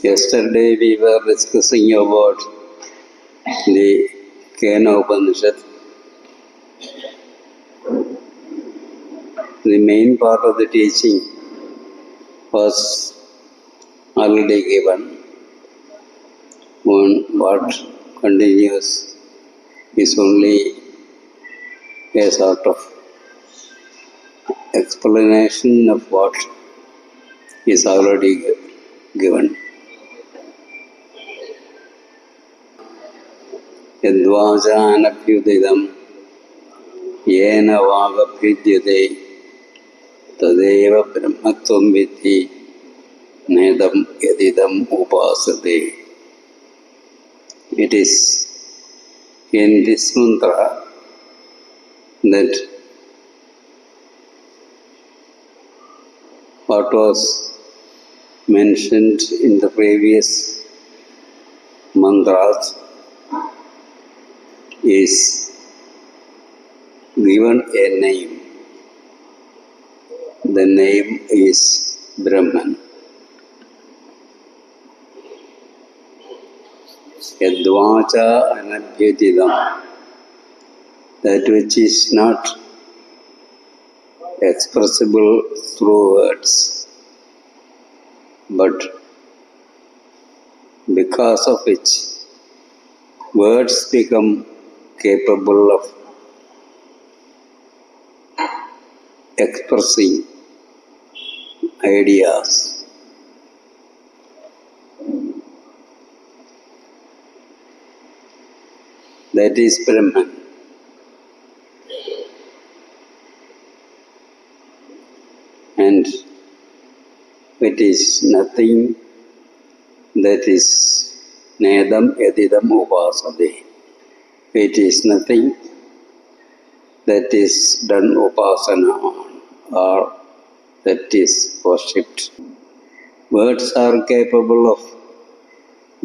Yesterday we were discussing about the Kena Upanishad. The main part of the teaching was already given. What continues is only a sort of explanation of what is already given. Yadvajanabhyudidam yena vagabhidyate tadeva brahmatvam vidhi nedam yadidam upasate. It is in this mantra that what was mentioned in the previous mantras is given a name. The name is Brahman. Yadvacha anabhyatidam, that which is not expressible through words, but because of which words become capable of expressing ideas. That is Brahman. And it is nothing that is nedam yadidam upasade. It is nothing that is done upasana on or that is worshipped. Words are capable of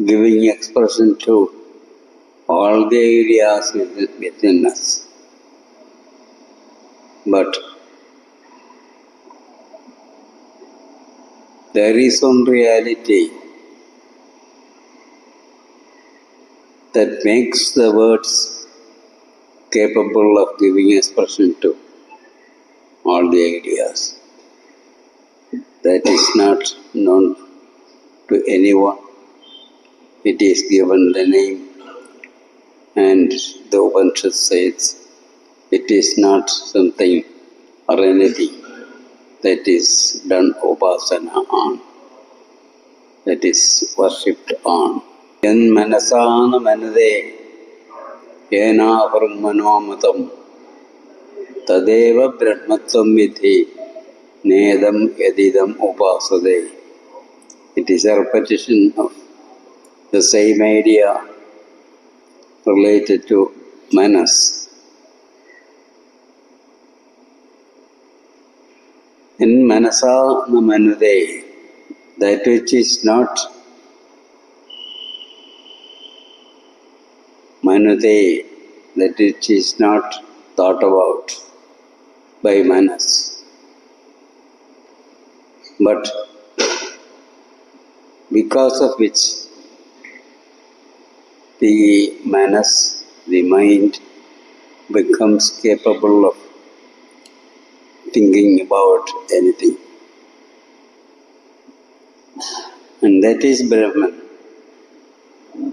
giving expression to all the ideas within us. But there is one reality that makes the words capable of giving expression to all the ideas. That is not known to anyone. It is given the name, and the Upanishad says it is not something or anything that is done upasana on, that is worshipped on. Yan manasana manade yena brahmano tadeva brahmatvam vidhi nedam yadidam upasade. It is a repetition of the same idea related to manas. In manasa manude, that which is not manude, that which is not thought about by manas, but because of which the manas, the mind, becomes capable of thinking about anything. And that is Brahman.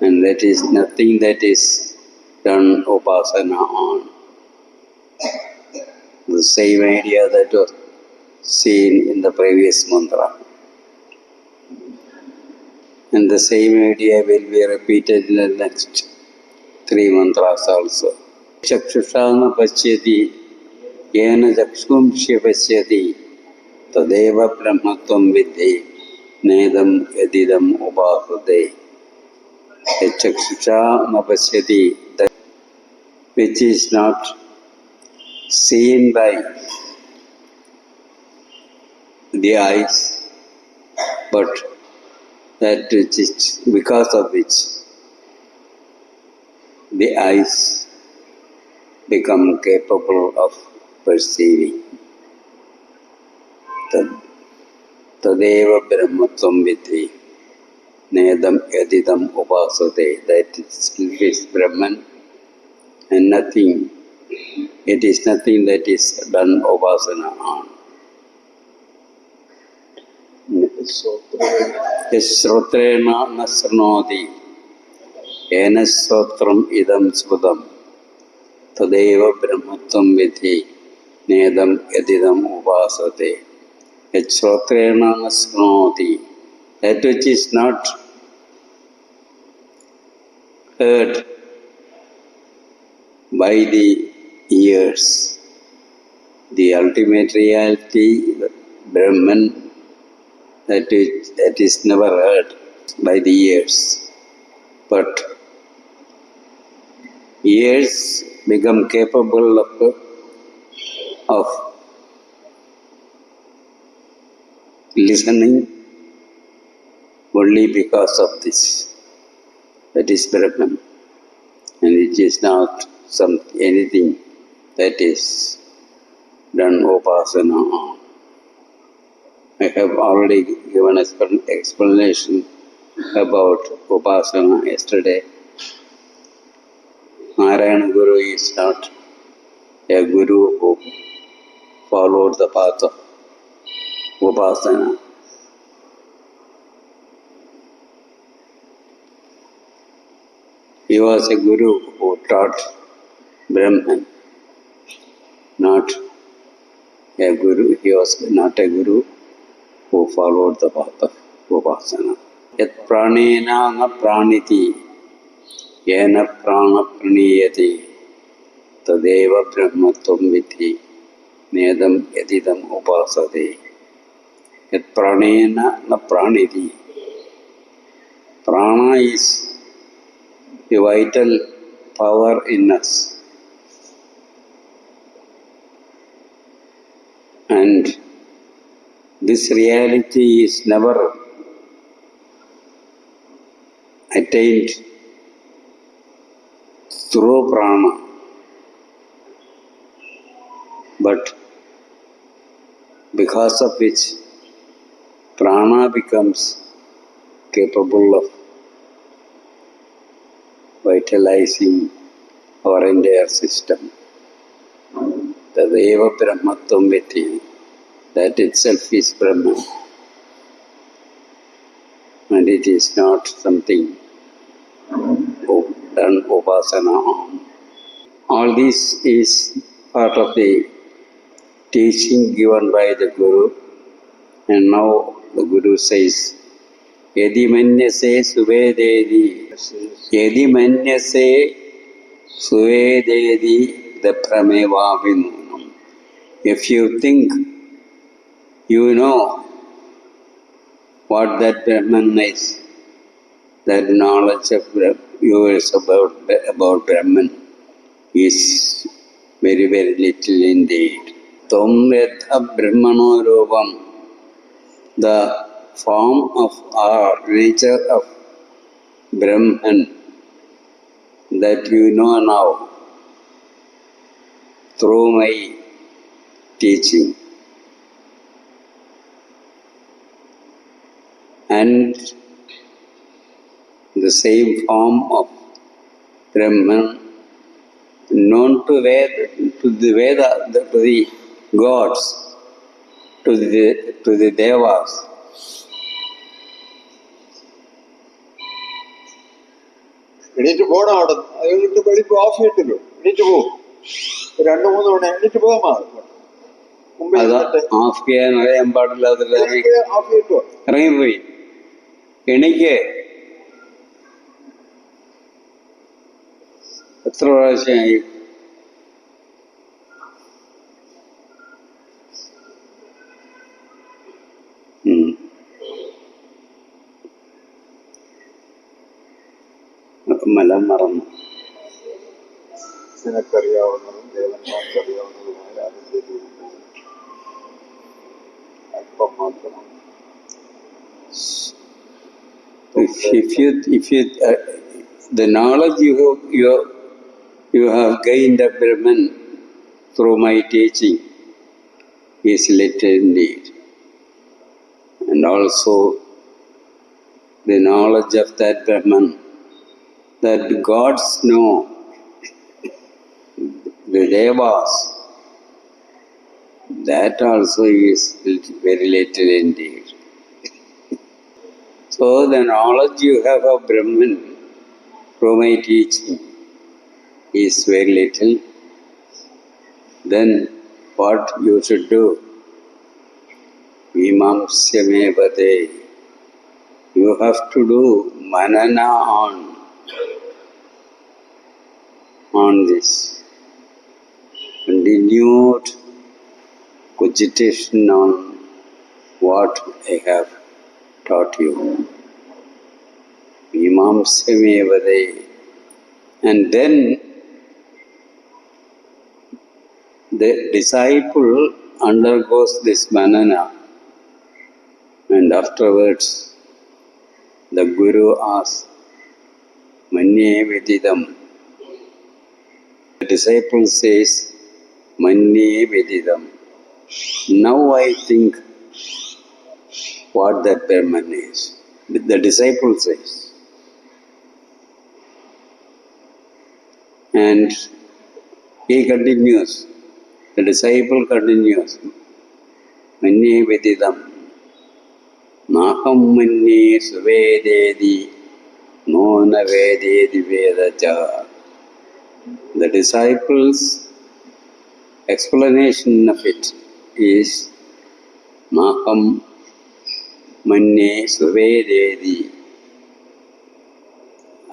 And that is nothing that is done upasana on. The same idea that was seen in the previous mantra. And the same idea will be repeated in the next 3 mantras also. Chakshusha pashyati yena chakshumshya pashyati tadeva brahmatvam vidhi nedam yadidam upasade. A chakshusha pashyati, that which is not seen by the eyes, but that which is because of which the eyes become capable of perceiving. Tadeva Brahmatvam Vidhi Nedam Yadidam Upasate. That itself is Brahman and nothing. It is nothing that is done upasana on. Yasrotrena nasranoti ena sotram idam sudam tadeva brahmatvam vidhi nedam yadidam upasate. Yasrotrena nasranoti, that which is not heard by the ears, the ultimate reality, Brahman, that is never heard by the ears. But ears become capable of listening only because of this. That is Brahman. And it is not anything that is done upasana on. I have already given explanation about upasana yesterday. Narayana Guru is not a guru who followed the path of upasana. He was a guru who taught Brahman, not a guru. He was not a guru who followed the path of upasana. Yat pranena na praniti yena prana praniyati tadeva brahmatvam vidhi nedam yadidam upasate. Yat pranena na praniti. Prana is the vital power in us. And this reality is never attained through prana, but because of which prana becomes capable of vitalizing our entire system. Tadeva brahmatvam vidhi, that itself is Brahman. And it is not something done upasana on. All this is part of the teaching given by the Guru. And now the Guru says, Yadi manyase suvededi, Yadi manyase suvededi daprameva vinunam. If you think you know what that Brahman is, that knowledge of yours about Brahman is very, very little indeed. Tvam yatha brahmano rupam, the form of our nature of Brahman that you know now through my teaching. And the same form of Brahman known to the gods, to the devas. എണീറ്റ് പോകണം അവിടെ. അത് വെളിപ്പ് of ചെയ്തില്ലോ. എണീറ്റ് പോകും. 2-3 തവണ എണീറ്റ് പോകാൻ of ചെയ്യാൻ അറിയാൻ പാടില്ലാതെ ഓഫ് ചെയ്തിട്ടോ ഇറങ്ങിപ്പോയി. എണീക്ക്. എത്ര പ്രാവശ്യമായി? മലം മറന്നു. നിനക്കറിയാവുന്നതും ദേവന്മാർക്കറിയാവുന്നതുമായ അതിന്റെ അല്പം മാത്രമാണ്. The knowledge you have gained of Brahman through my teaching is little indeed. and also the knowledge of that Brahman, that gods know, the Devas, that also is very little indeed. So the knowledge you have of Brahman from my teaching is very little. Then what you should do? Vimamsyamevate. You have to do manana on this. Continued cogitation on what I have taught you. Vimamsyamevate. And then the disciple undergoes this manana, and afterwards the Guru asks, Manye Vedidam. The disciple says, Manye Vedidam. Now I think what that Brahman is. The disciple says. And he continues, the disciple continues, Manye Vedidam. Naham manye suvededi, nona vededi vedacha. The disciples' explanation of it is Naham manye suvededi.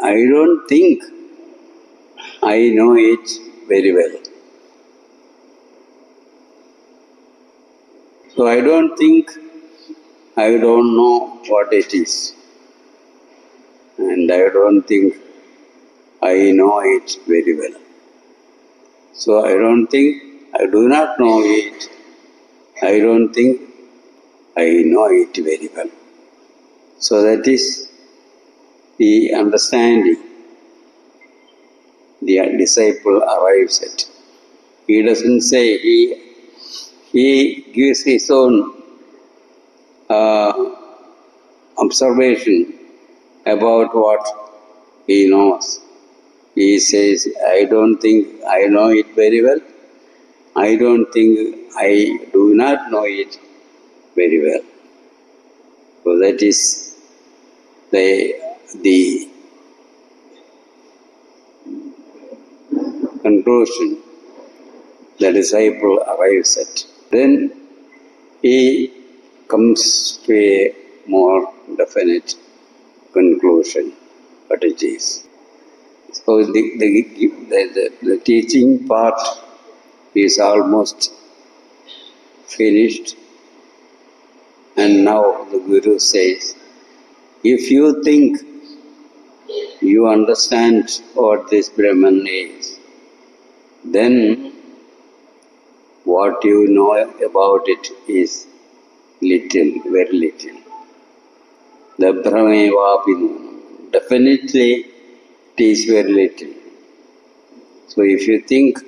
I don't think I know it very well. So I don't think I don't know what it is. And I don't think I know it very well. So I don't think I do not know it. I don't think I know it very well. So that is the understanding the disciple arrives at. He doesn't say, he gives his own observation about what he knows. He says, I don't think I know it very well. I don't think I do not know it very well. So that is the conclusion the disciple arrives at. Then he comes to a more definite conclusion, what it is. So the teaching part is almost finished, and now the Guru says, if you think you understand what this Brahman is, then what you know about it is little, very little. The Brahmevapinu. Definitely it is very little. So if you think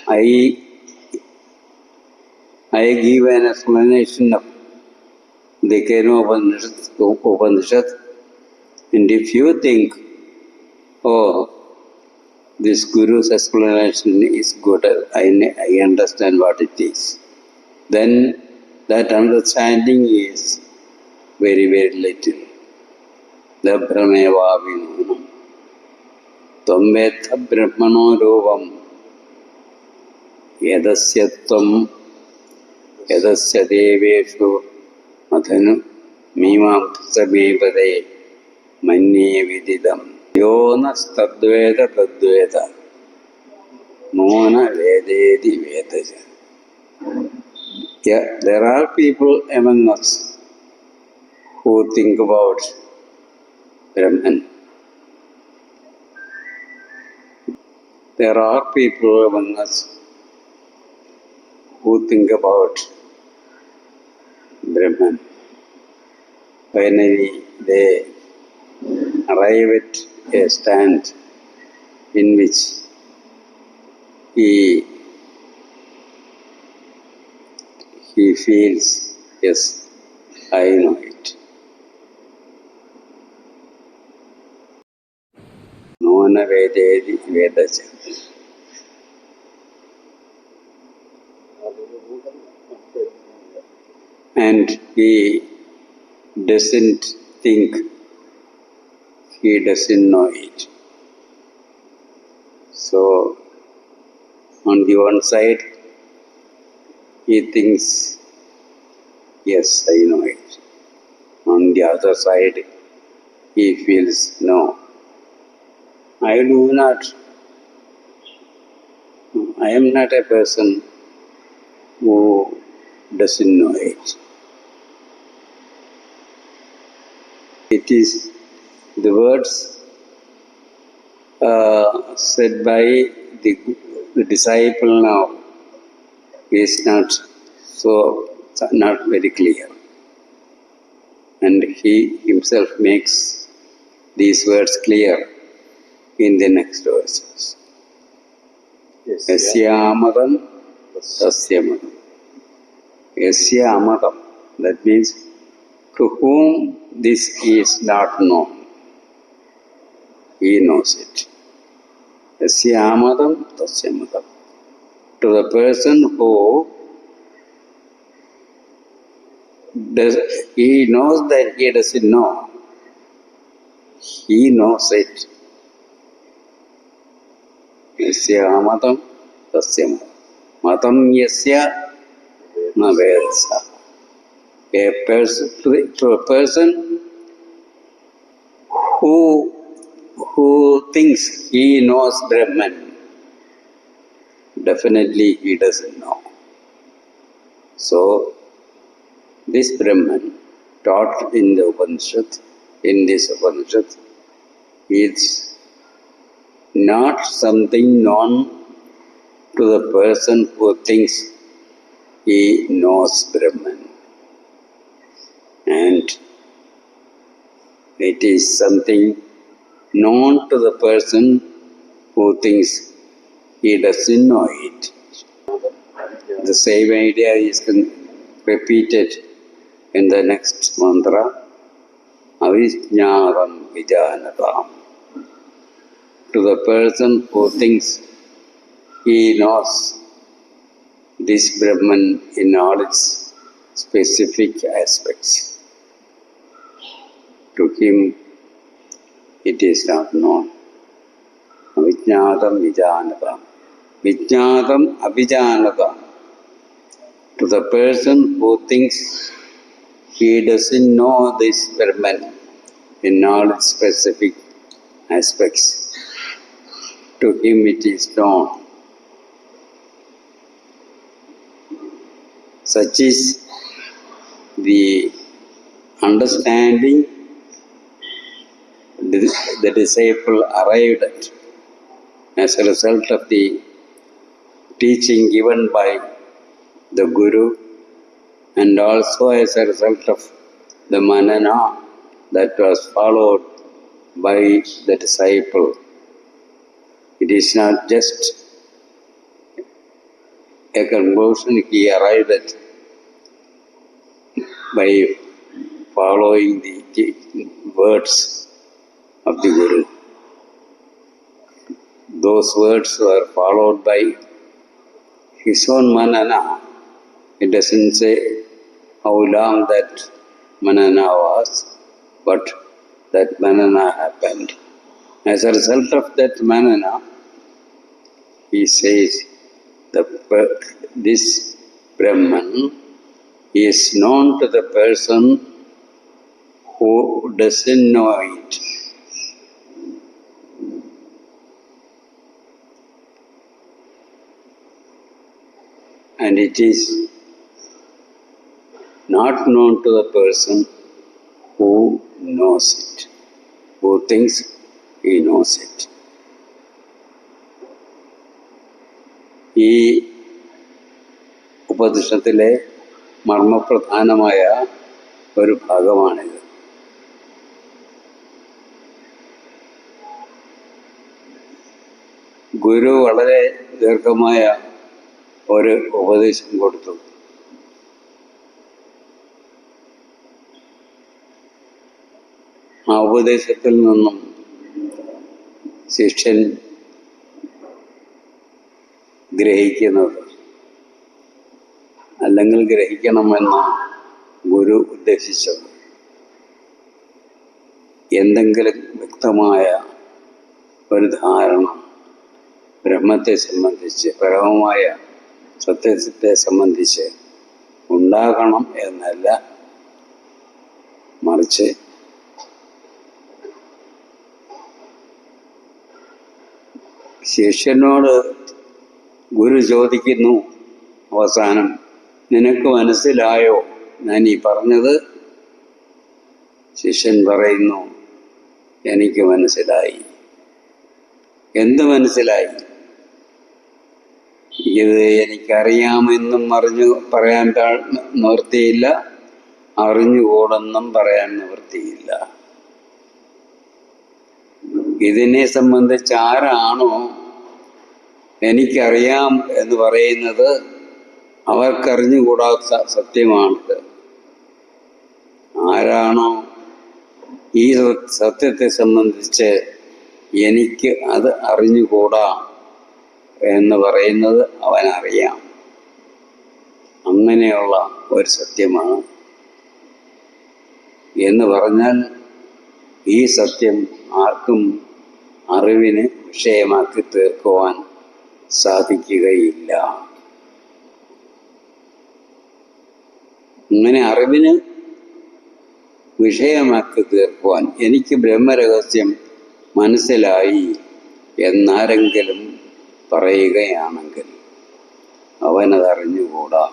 I give an explanation of the Kenopanishad, and if you think, oh, this Guru's explanation is good, I understand what it is, then that understanding is very, very little. The Brahmevapinu. Tvam Brahmano Rovam Yadasyatvam Yadasya Deveshu Madhanu Mimam Samevade Manye Vididam Yonas Tadveda Tadveda Mona Vededi Vedaja. Yeah, there are people among us who think about Brahman. There are people among us who think about Brahman. Finally, they arrive at a stand in which he feels, yes, I know it. Nona Vededi Vedacha. And he doesn't think he doesn't know it. So, on the one side, he thinks, yes, I know it. On the other side, he feels, no, I do not. I am not a person who doesn't know it. It is the words said by the disciple now is not very clear. And he himself makes these words clear in the next verses. Yasyamadam tasyamadam. Yasyamadam, that means to whom this is not known, he knows it. Yasyamadam tasyamadam. To the person who he knows that he doesn't know, he knows it. Yasya matam tasya matam. Matam yasya na vedasa. To a person who thinks he knows Brahman, definitely he doesn't know. So, this Brahman taught in the Upanishad, in this Upanishad, is not something known to the person who thinks he knows Brahman. And it is something known to the person who thinks he doesn't know it. The same idea is repeated in the next mantra, Avijñādam Vijānatam. To the person who thinks he knows this Brahman in all its specific aspects. To him, it is not known. Avijñādam Vijānatam. Vijñādam Avijānatam. To the person who thinks he doesn't know this Brahman in all its specific aspects, to him it is known. Such is the understanding the disciple arrived at as a result of the teaching given by the Guru, and also as a result of the manana that was followed by the disciple. It is not just a conclusion he arrived at by following the words of the Guru. Those words were followed by his own manana. It doesn't say how long that manana was, but that manana happened. As a result of that manana, he says this Brahman is known to the person who doesn't know it. And it is not known to the person who knows it, who thinks he knows it. ഈ ഉപനിഷത്തിലെ മർമ്മപ്രധാനമായ ഒരു ഭാഗമാണിത്. ഗുരു വളരെ ദീർഘമായ ഒരു ഉപദേശം കൊടുത്തു. ആ ഉപദേശത്തിൽ നിന്നും ശിഷ്യൻ ഗ്രഹിക്കുന്നത്, അല്ലെങ്കിൽ ഗ്രഹിക്കണമെന്ന് ഗുരു ഉദ്ദേശിച്ചത് എന്തെങ്കിലും വ്യക്തമായ ഒരു ധാരണ ബ്രഹ്മത്തെ സംബന്ധിച്ച്, പരമമായ സത്യത്തെ സംബന്ധിച്ച് ഉണ്ടാകണം എന്നല്ല, മറിച്ച് ശിഷ്യനോട് ഗുരു ചോദിക്കുന്നു അവസാനം, നിനക്ക് മനസ്സിലായോ ഞാൻ ഈ പറഞ്ഞത്? ശിഷ്യൻ പറയുന്നു, എനിക്ക് മനസ്സിലായി. എന്ത് മനസ്സിലായി? ഇത് എനിക്കറിയാമെന്നും പറയാൻ നിവൃത്തിയില്ല, അറിഞ്ഞുകൂടെന്നും പറയാൻ നിവൃത്തിയില്ല. ഇതിനെ സംബന്ധിച്ച് ആരാണോ എനിക്കറിയാം എന്ന് പറയുന്നത് അവർക്കറിഞ്ഞുകൂടാത്ത സത്യമാണിത്. ആരാണോ ഈ സത്യത്തെ സംബന്ധിച്ച് എനിക്ക് അത് അറിഞ്ഞുകൂടാ എന്ന് പറയുന്നത് അവനറിയാം. അങ്ങനെയുള്ള ഒരു സത്യമാണ് എന്ന് പറഞ്ഞാൽ ഈ സത്യം ആർക്കും അറിവിന് വിഷയമാക്കി തീർക്കുവാൻ സാധിക്കുകയില്ല. അങ്ങനെ അറിവിന് വിഷയമാക്കി തീർക്കുവാൻ എനിക്ക് ബ്രഹ്മരഹസ്യം മനസ്സിലായി എന്നാരെങ്കിലും പറയുകയാണെങ്കിൽ അവനതറിഞ്ഞുകൂടാ.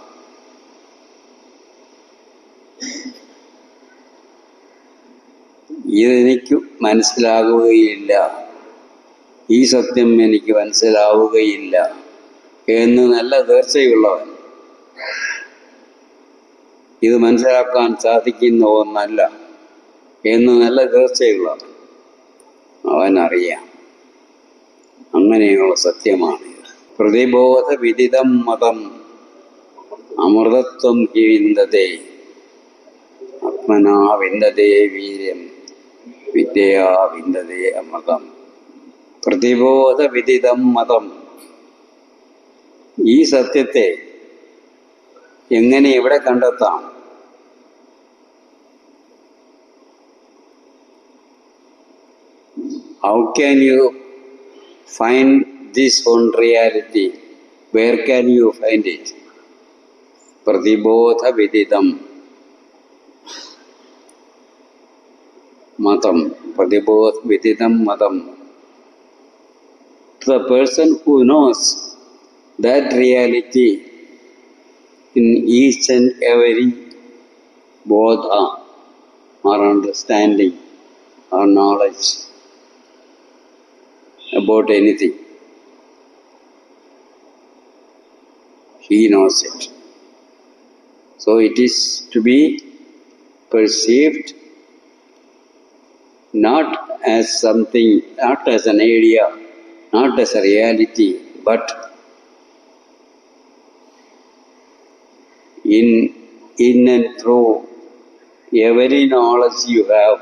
ഇതെനിക്ക് മനസ്സിലാകുകയില്ല, ഈ സത്യം എനിക്ക് മനസ്സിലാവുകയില്ല എന്ന് നല്ല തീർച്ചയുള്ളവൻ, ഇത് മനസ്സിലാക്കാൻ സാധിക്കുന്ന ഒന്നല്ല എന്ന് നല്ല തീർച്ചയുള്ളവൻ, അവനറിയാം. അങ്ങനെയുള്ള സത്യമാണിത്. പ്രതിബോധ വിദിതം മതം അമൃതത്വം ഹി വിന്ദതേ ആത്മനാ വിന്ദതേ വീര്യം വിദ്യയാ വിന്ദതേ അമൃതം. പ്രതിബോധ വിദിതം മതം. ഈ സത്യത്തെ എങ്ങനെ എവിടെ കണ്ടെത്താം? How can you find this one reality? Where can you find it? Pratibodha vididam matam. Pratibodha vididam matam. The person who knows that reality in each and every bodha or understanding or knowledge about anything, he knows it. So it is to be perceived not as something, not as an idea, not as a reality, but in and through every knowledge you have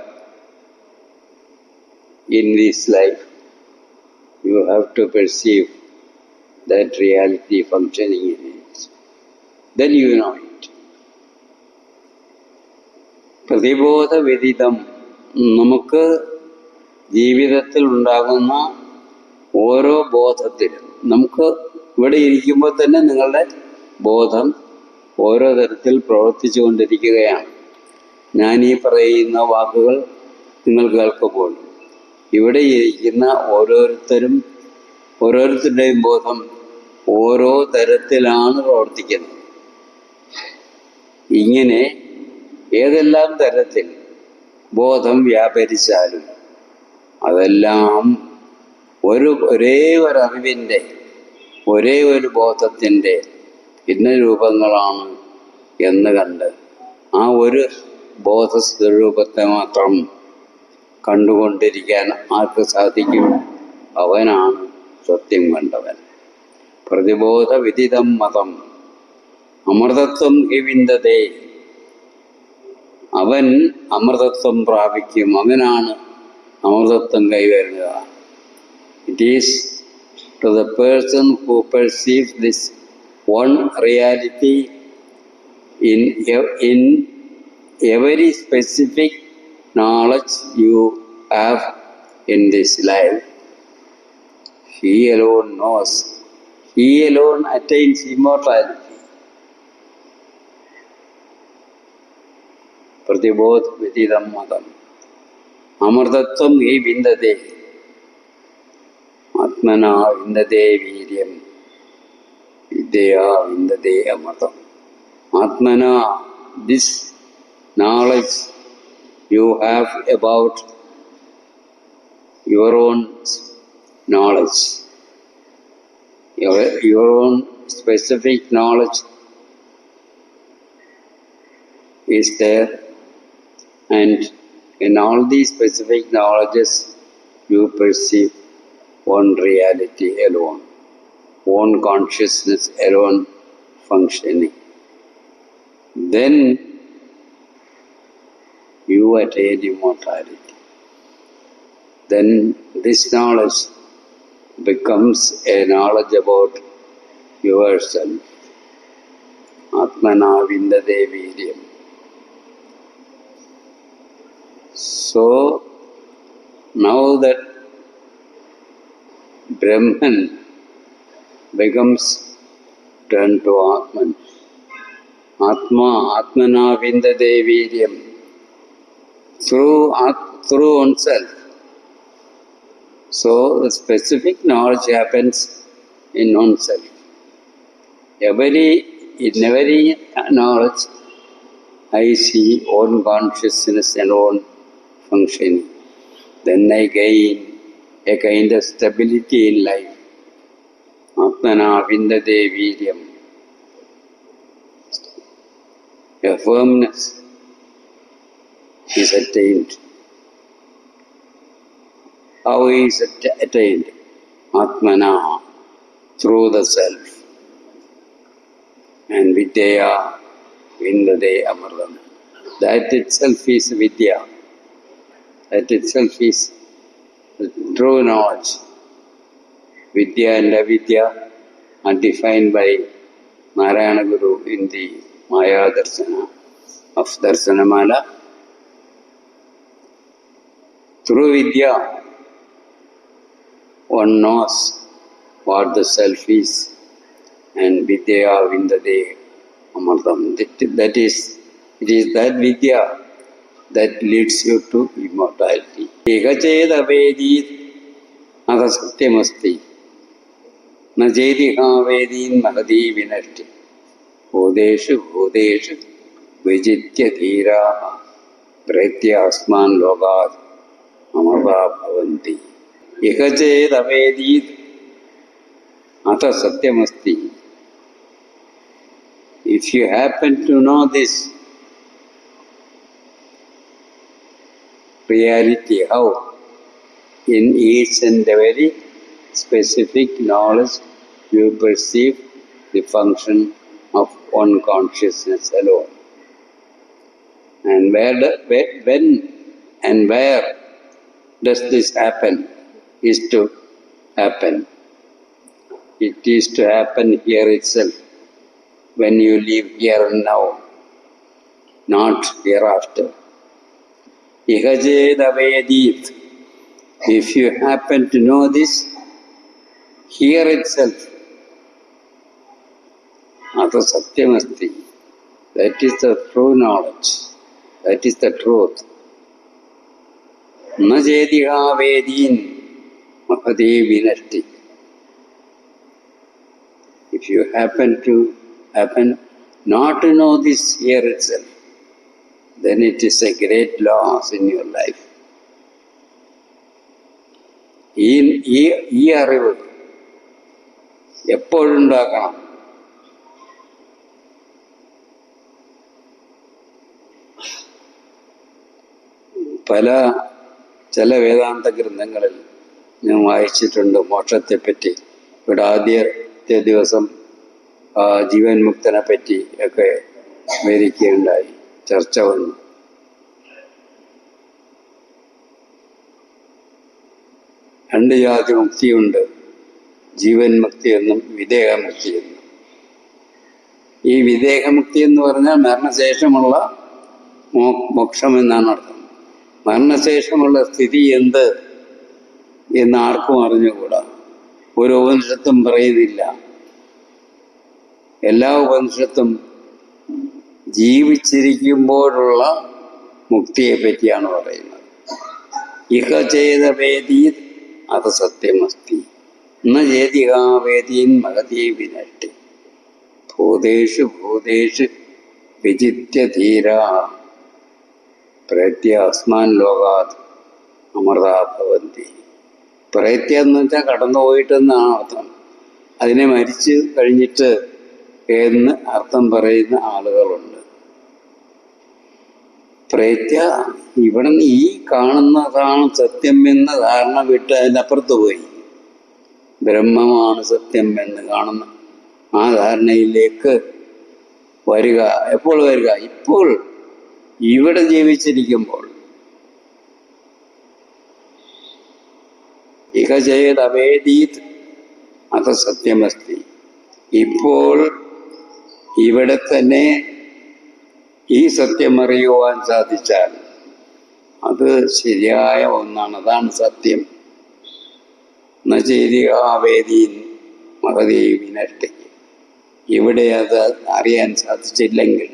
in this life, you have to perceive that reality functioning in it. Then you know it. പ്രതിബോധ വ്യതിതം. നമുക്ക് ജീവിതത്തിൽ ഉണ്ടാകുന്ന ഓരോ ബോധത്തിലും, നമുക്ക് ഇവിടെ ഇരിക്കുമ്പോൾ തന്നെ നിങ്ങളുടെ ബോധം ഓരോ തരത്തിൽ പ്രവർത്തിച്ചു കൊണ്ടിരിക്കുകയാണ്. ഞാൻ ഈ പറയുന്ന വാക്കുകൾ നിങ്ങൾ കേൾക്കുമ്പോൾ ഇവിടെ ഇരിക്കുന്ന ഓരോരുത്തരുടെയും ബോധം ഓരോ തരത്തിലാണ് പ്രവർത്തിക്കുന്നത്. ഇങ്ങനെ ഏതെല്ലാം തരത്തിൽ ബോധം വ്യാപരിച്ചാലും അതെല്ലാം ഒരേ ഒരു അറിവിൻ്റെ, ഒരേ ഒരു ബോധത്തിൻ്റെ ഭിന്ന രൂപങ്ങളാണ് എന്ന് കണ്ട് ആ ഒരു ബോധസ്വരൂപത്തെ മാത്രം കണ്ടുകൊണ്ടിരിക്കാൻ ആർക്ക് സാധിക്കും? അവനാണ് സത്യം കണ്ടവൻ. പ്രതിബോധ വിദിതം മതം അമൃതത്വം ഹി വിന്ദതേ. അവൻ അമൃതത്വം പ്രാപിക്കും. അവനാണ് അമൃതത്വം കൈവരുക. It is to the person who perceives this one reality in every specific knowledge you have in this life. He alone knows. He alone attains immortality. Pratibodh vididam madam. Amrtatvam hi vindate. Atmana vindate viryam. Vidya vindate amrtam. Atmana, this knowledge you have about your own knowledge, your own specific knowledge is there, and in all these specific knowledges you perceive one reality alone, one consciousness alone functioning. Then you attain immortality. Then this knowledge becomes a knowledge about yourself. Atmana vindate viryam. So now that Brahman becomes turned to Atman. Atmana vindate viryam. Through oneself. So the specific knowledge happens in oneself. In every knowledge, I see own consciousness and own functioning. Then I gain a kind of stability in life. Atmana vindate viryam. A firmness is attained. How is it attained? Atmana, through the self. And Vidya vindate amrtam. That itself is Vidya. That itself is true knowledge. Vidya and Avidya are defined by Narayana Guru in the Maya Darsana of Darsanamala. Through Vidya, one knows what the self is, and Vidya vindate amrtam. It is that Vidya that leads you to immortality. Eka cheda vedit atha satyamasti na jediha vedin mahadi vinashti bodeshu vijitya dhira praitya asman logat amara bhavanti. Eka cheda vedit atha satyamasti. If you happen to know this reality, how in each and every specific knowledge you perceive the function of one consciousness alone. And when and where does this happen? Is to happen. It is to happen here itself, when you live here and now, not hereafter. Ihajeda vedit. If you happen to know this, here itself, atha satyamasti. That is the true knowledge. That is the truth. Na jediha vedin mahade vinashti. If you happen not to know this here itself, then it is a great loss in your life. ഈ അറിവ് എപ്പോഴുണ്ടാക്കണം? ചില വേദാന്ത ഗ്രന്ഥങ്ങളിൽ ഞാൻ വായിച്ചിട്ടുണ്ട് മോക്ഷത്തെപ്പറ്റി. ഇവിടെ ആദ്യത്തെ ദിവസം ജീവൻ മുക്തനെ പറ്റി ഒക്കെ വിവരിക്കുകയുണ്ടായി, ചർച്ച വന്നു. രണ്ട് ജാതി മുക്തിയുണ്ട്, ജീവൻ മുക്തി എന്നും വിദേഹമുക്തി എന്നും. ഈ വിദേഹമുക്തി എന്ന് പറഞ്ഞാൽ മരണശേഷമുള്ള മോക്ഷം എന്നാണ് അർത്ഥം. മരണശേഷമുള്ള സ്ഥിതി എന്ത് എന്ന് ആർക്കും അറിഞ്ഞുകൂടാ. ഒരു ഉപനിഷത്തും പറയുന്നില്ല. എല്ലാ ഉപനിഷത്തും ജീവിച്ചിരിക്കുമ്പോഴുള്ള മുക്തിയെ പറ്റിയാണ് പറയുന്നത്. ഇഹ ചെയ്ത വേദി അത് സത്യമസ്തി ന ചേതികാവേദീൻ മഹതീ വിനഷ്ടി ഭൂതേഷു ഭൂതേഷു വിജിത്യ ധീര പ്രേത്യ അസ്മാൻ ലോകാത് അമൃതാ ഭവന്തി. പ്രേത്യ എന്ന് വെച്ചാൽ കടന്നുപോയിട്ടെന്നാണ് അർത്ഥം. അതിനെ മരിച്ചു കഴിഞ്ഞിട്ട് എന്ന് അർത്ഥം പറയുന്ന ആളുകളുണ്ട്. പ്രേത്യ ഇവിടെ ഈ കാണുന്നതാണ് സത്യം എന്ന ധാരണ വിട്ട് അതിനപ്പുറത്ത് പോയി ബ്രഹ്മമാണ് സത്യം എന്ന് കാണുന്ന ആ ധാരണയിലേക്ക് വരിക. എപ്പോൾ വരിക? ഇപ്പോൾ ഇവിടെ ജീവിച്ചിരിക്കുമ്പോൾ. ഇഹ ചെയ്ത് അവേദീത് അത് സത്യമസ്തി. ഇപ്പോൾ ഇവിടെ തന്നെ ഈ സത്യം അറിയുവാൻ സാധിച്ചാൽ അത് ശരിയായ ഒന്നാണ്. അതാണ് സത്യം. ന ചേതികാവേദീൻ മഹതീ വിനഷ്ടി. ഇവിടെ അത് അറിയാൻ സാധിച്ചില്ലെങ്കിൽ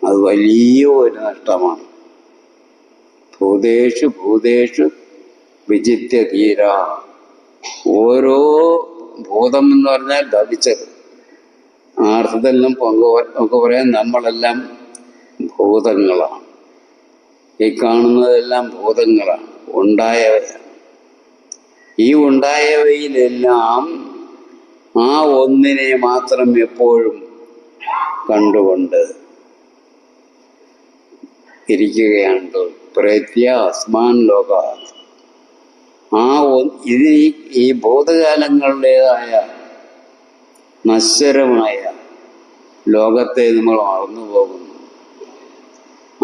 അത് വലിയ ഒരു നഷ്ടമാണ്. ഭൂതേഷു ഭൂതേഷു വിജിത്യ ധീര. ഓരോ ഭൂതം എന്ന് പറഞ്ഞാൽ ഭവിച്ചത്. ആ അർത്ഥത്തിലും നമുക്ക് പറയാം നമ്മളെല്ലാം ഭൂതങ്ങളാണ്. ഈ കാണുന്നതെല്ലാം ഭൂതങ്ങളാണ്, ഉണ്ടായവയാണ്. ഈ ഉണ്ടായവയിലെല്ലാം ആ ഒന്നിനെ മാത്രം എപ്പോഴും കണ്ടുകൊണ്ട് ഇരിക്കുകയാണ്. പ്രേത്യ അസ്മാൻ ലോകാത്. ഇതിന് ഈ ഭൂതകാലങ്ങളുടേതായ നശ്വരമായ ലോകത്തെ നമ്മൾ മറന്നു പോകുന്നു.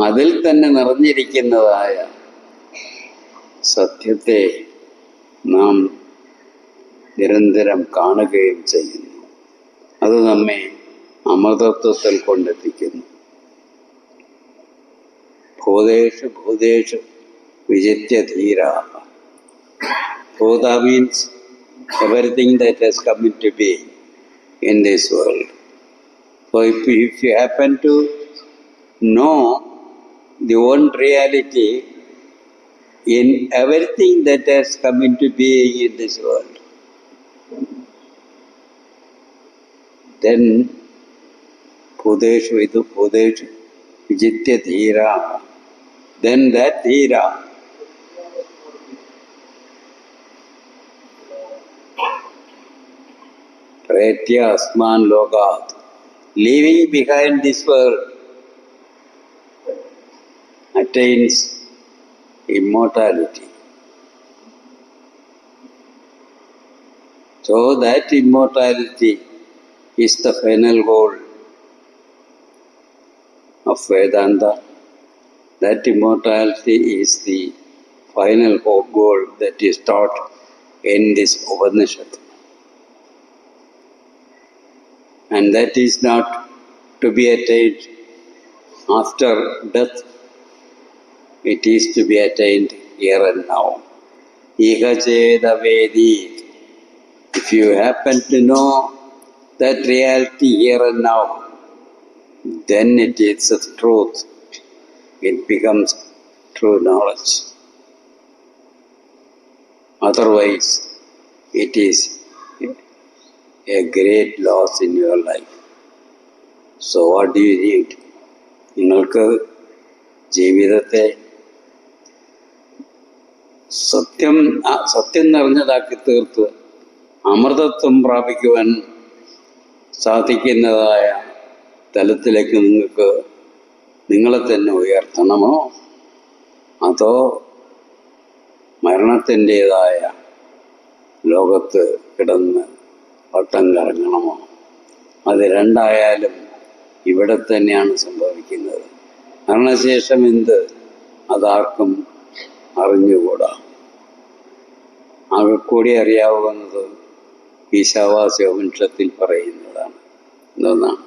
അതിൽ തന്നെ നിറഞ്ഞിരിക്കുന്നതായ സത്യത്തെ നാം നിരന്തരം കാണുകയും ചെയ്യുന്നു. അത് നമ്മെ അമൃതത്വത്തിൽ കൊണ്ടെത്തിക്കുന്നു. ഭൂതേഷു ഭൂതേഷു വിജിത്യ ധീര. ഭൂത means everything that has come into being in this world. So if you happen to know the one reality in everything that has come into being in this world, then Bhudeshu idu Bhudeshu Vijitya Dhira, then that Dhira Pretya Asman Lokat, leaving behind this world, attains immortality. So that immortality is the final goal of Vedanta. That immortality is the final goal that is taught in this Upanishad. And that is not to be attained after death. It is to be attained here and now. Iha cheda vedi. If you happen to know that reality here and now, then it is the truth. It becomes true knowledge. Otherwise, it is a great loss in your life. So what do you need? നിങ്ങൾക്ക് ജീവിതത്തെ സത്യം നിറഞ്ഞതാക്കി തീർത്ത് അമൃതത്വം പ്രാപിക്കുവാൻ സാധിക്കുന്നതായ തലത്തിലേക്ക് നിങ്ങൾക്ക് നിങ്ങളെ തന്നെ ഉയർത്തണമോ, അതോ മരണത്തിൻ്റെതായ ലോകത്ത് കിടന്ന് വട്ടം കറങ്ങണമോ? അത് രണ്ടായാലും ഇവിടെ തന്നെയാണ് സംഭവിക്കുന്നത്. മരണശേഷം എന്ത് അതാർക്കും അറിഞ്ഞുകൂടാ. ആകെക്കൂടി അറിയാവുന്നത് ഈശാവാസ്യോപനിഷത്തിൽ പറയുന്നതാണ്. എന്തെന്നാണ്?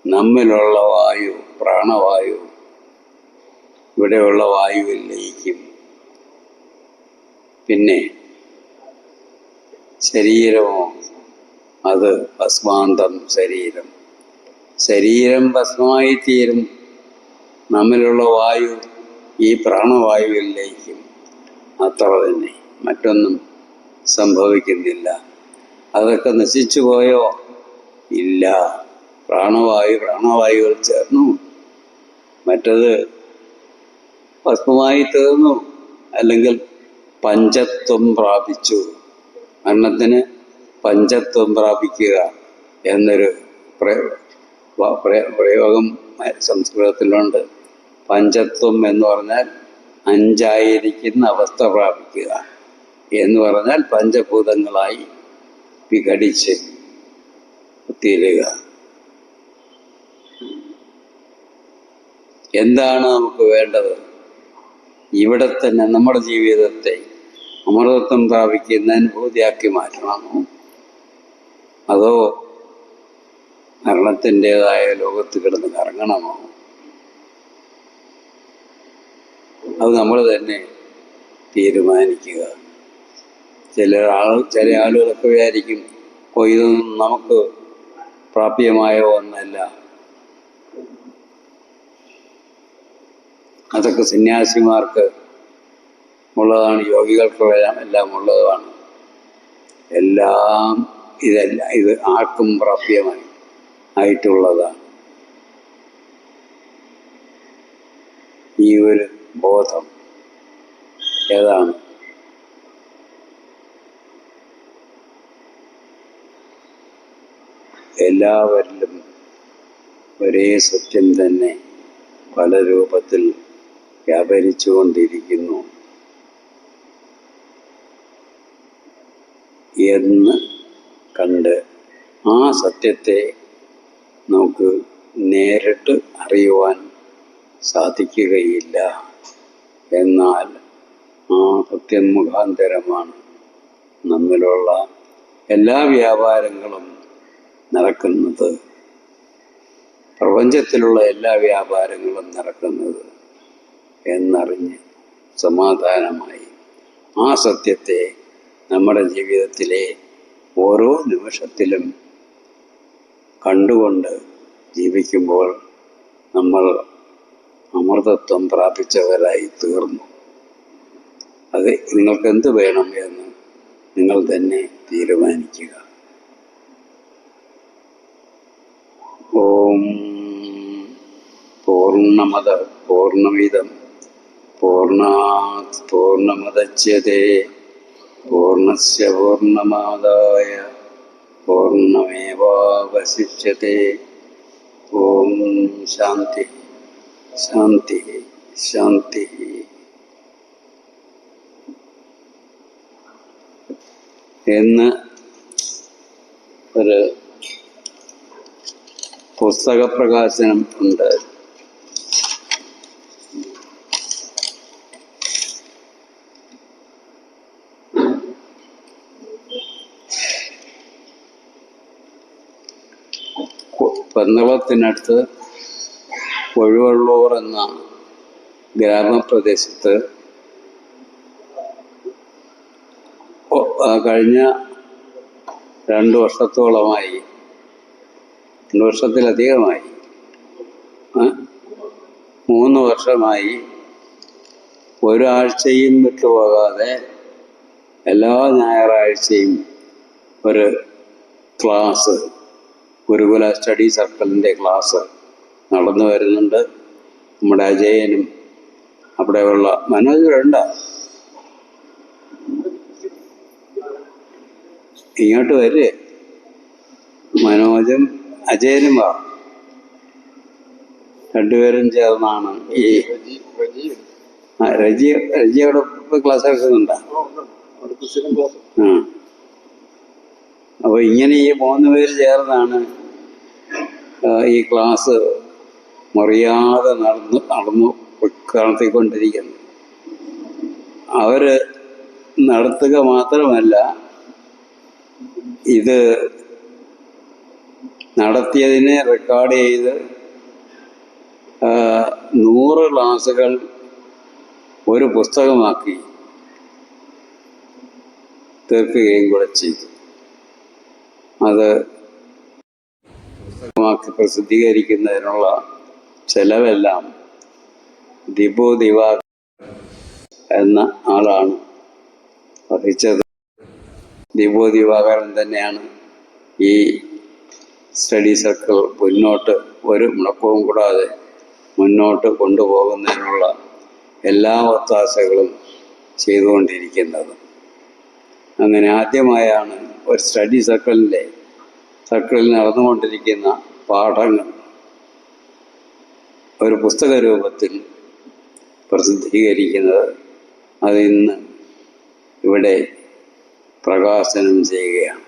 നമ്മിലുള്ള വായു, പ്രാണവായു ഇവിടെയുള്ള വായുവിൽ ലയിക്കും. പിന്നെ ശരീരമോ, അത് ഭസ്മാന്തം ശരീരം. ശരീരം ഭസ്മമായി തീരും. നമ്മിലുള്ള വായു ഈ പ്രാണവായുവിൽ ലയിക്കും. അത്ര തന്നെ, മറ്റൊന്നും സംഭവിക്കുന്നില്ല. അതൊക്കെ നശിച്ചു പോയോ? ഇല്ല. പ്രാണവായുകൾ ചേർന്നു. മറ്റത് ഭസ്മമായി തീർന്നു. അല്ലെങ്കിൽ പഞ്ചത്വം പ്രാപിച്ചു. മരണത്തിന് പഞ്ചത്വം പ്രാപിക്കുക എന്നൊരു പ്രയോഗം സംസ്കൃതത്തിലുണ്ട്. പഞ്ചത്വം എന്ന് പറഞ്ഞാൽ 5 അവസ്ഥ പ്രാപിക്കുക എന്ന് പറഞ്ഞാൽ പഞ്ചഭൂതങ്ങളായി വിഘടിച്ച് തീരുക. എന്താണ് നമുക്ക് വേണ്ടത്? ഇവിടെ തന്നെ നമ്മുടെ ജീവിതത്തെ അമൃതത്വം പ്രാപിക്കുന്ന അനുഭൂതിയാക്കി മാറ്റണമോ, അതോ മരണത്തിൻ്റെതായ ലോകത്ത് കിടന്ന് കറങ്ങണമോ? അത് നമ്മൾ തന്നെ തീരുമാനിക്കുക. ചില ആളുകളൊക്കെ വിചാരിക്കും, ഇതൊന്നും നമുക്ക് പ്രാപ്യമായ ഒന്നല്ല, അതൊക്കെ സന്യാസിമാർക്ക് ഉള്ളതാണ്, യോഗികൾക്ക് എല്ലാം ഉള്ളതാണ്. എല്ലാം ഇത് ആർക്കും പ്രാപ്യമായിട്ടുള്ളതാണ്. ഈ ഒരു ബോധം ഏതാണ്? എല്ലാവരിലും ഒരേ സത്യം തന്നെ പല രൂപത്തിൽ വ്യാപരിച്ചുകൊണ്ടിരിക്കുന്നു എന്ന് കണ്ട് ആ സത്യത്തെ നമുക്ക് നേരിട്ട് അറിയുവാൻ സാധിക്കുകയില്ല. എന്നാൽ ആ സത്യം മുഖാന്തരമാണ് നമ്മിലുള്ള എല്ലാ വ്യാപാരങ്ങളും നടക്കുന്നത്. പ്രപഞ്ചത്തിലുള്ള എല്ലാ വ്യാപാരങ്ങളും നടക്കുന്നത് എന്നറിഞ്ഞ് സമാധാനമായി ആ സത്യത്തെ നമ്മുടെ ജീവിതത്തിലെ ഓരോ നിമിഷത്തിലും കണ്ടുകൊണ്ട് ജീവിക്കുമ്പോൾ നമ്മൾ അമൃതത്വം പ്രാപിച്ചവരായി തീർന്നു. അത് നിങ്ങൾക്ക് എന്ത് വേണം എന്ന് നിങ്ങൾ തന്നെ തീരുമാനിക്കുക. ഓം പൂർണ്ണമദ പൂർണ്ണമിദം പൂർണ്ണാത് പൂർണ്ണമുദച്യതേ പൂർണ്ണസ്യ പൂർണ്ണമാദായ പൂർണ്ണമേവാവശിഷ്യതേ. ഓം ശാന്തി ശാന്തി ശാന്തി. എന്ന് ഒരു പുസ്തക പ്രകാശനം ഉണ്ട്. പന്തളത്തിനടുത്ത് കൊഴുവള്ളൂർ എന്ന ഗ്രാമപ്രദേശത്ത് കഴിഞ്ഞ 2 വർഷത്തോളമായി, 2 വർഷത്തിലധികമായി, 3 വർഷമായി ഒരാഴ്ചയും വിട്ടുപോകാതെ എല്ലാ ഞായറാഴ്ചയും ഒരു ക്ലാസ്, ഗുരുകുല സ്റ്റഡി സർക്കിളിൻ്റെ ക്ലാസ് നടന്നു വരുന്നുണ്ട്. നമ്മുടെ അജയനും അവിടെയുള്ള മനോജുണ്ട്. ഇങ്ങോട്ട് വരെ മനോജും അജയനും വാ, രണ്ടുപേരും ചേർന്നാണ് ഈ റജിയോടെ ക്ലാസ് എടുക്കുന്നുണ്ടോ? അപ്പോൾ ഇങ്ങനെ ഈ 3 പേര് ചേർന്നാണ് ഈ ക്ലാസ് മുറിയാതെ നടത്തിക്കൊണ്ടിരിക്കുന്നത്. അവർ നടത്തുക മാത്രമല്ല, ഇത് നടത്തിയതിനെ റെക്കോർഡ് ചെയ്ത് 100 ക്ലാസുകൾ ഒരു പുസ്തകമാക്കി തീർക്കുകയും കൂടെ ചെയ്തു. അത് പുസ്തകമാക്കി പ്രസിദ്ധീകരിക്കുന്നതിനുള്ള ചെലവെല്ലാം ദിബു ദിവാകർ എന്ന ആളാണ് വഹിച്ചത്. ദിബു ദിവാകരൻ തന്നെയാണ് ഈ സ്റ്റഡി സർക്കിൾ മുന്നോട്ട് ഒരു മുടക്കവും കൂടാതെ മുന്നോട്ട് കൊണ്ടുപോകുന്നതിനുള്ള എല്ലാ ഒത്താശകളും ചെയ്തുകൊണ്ടിരിക്കുന്നത്. അങ്ങനെ ആദ്യമായാണ് ഒരു സ്റ്റഡി സർക്കിളിൽ നടന്നുകൊണ്ടിരിക്കുന്ന പാഠങ്ങൾ ഒരു പുസ്തക രൂപത്തിൽ പ്രസിദ്ധീകരിക്കുന്നത്. അത് ഇന്ന് ഇവിടെ പ്രകാശനം ചെയ്യുകയാണ്.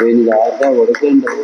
ഇനി ആർക്കാ കൊടുക്കേണ്ടത്?